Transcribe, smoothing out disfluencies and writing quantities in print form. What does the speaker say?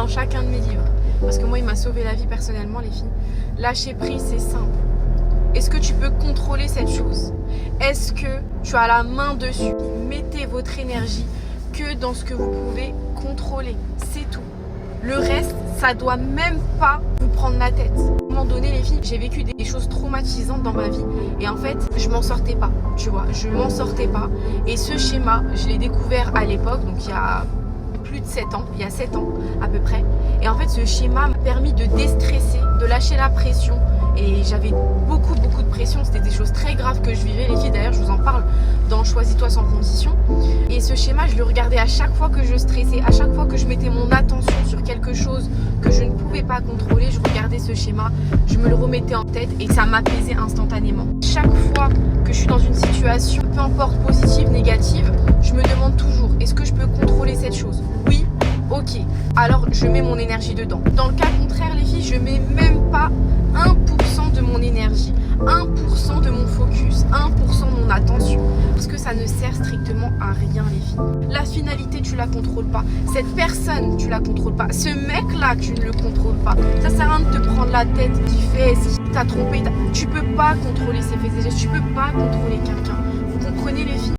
dans chacun de mes livres. Parce que moi, il m'a sauvé la vie personnellement, les filles. Lâcher prise, c'est simple. Est-ce que tu peux contrôler cette chose? Est-ce que tu as la main dessus? Mettez votre énergie que dans ce que vous pouvez contrôler. C'est tout. Le reste, ça doit même pas vous prendre la tête. À un moment donné, les filles, j'ai vécu des choses traumatisantes dans ma vie. Et en fait, je m'en sortais pas. Tu vois, je m'en sortais pas. Et ce schéma, je l'ai découvert à l'époque, donc il y a plus de 7 ans, il y a 7 ans à peu près. Et en fait, ce schéma m'a permis de déstresser, de lâcher la pression. Et j'avais beaucoup de pression, c'était des choses très graves que je vivais, les filles. D'ailleurs, je vous en parle dans Choisis-toi sans condition. Et ce schéma, je le regardais à chaque fois que je stressais, à chaque fois que je mettais mon attention sur quelque chose que je ne pouvais pas contrôler, je regardais ce schéma, je me le remettais en tête et ça m'apaisait instantanément. Chaque fois que je suis dans une situation, peu importe positive, négative, je me demande toujours, est-ce que je peux contrôler cette chose? Oui. Ok, alors je mets mon énergie dedans. Dans le cas contraire, les filles, je mets même pas 1% de mon énergie, 1% de mon focus, 1% de mon attention. Parce que ça ne sert strictement à rien, les filles. La finalité, tu la contrôles pas. Cette personne, tu la contrôles pas. Ce mec-là, tu ne le contrôles pas. Ça sert à rien de te prendre la tête qui fait, si t'as trompé. Tu peux pas contrôler ses faits et gestes. Tu peux pas contrôler quelqu'un. Vous comprenez, les filles?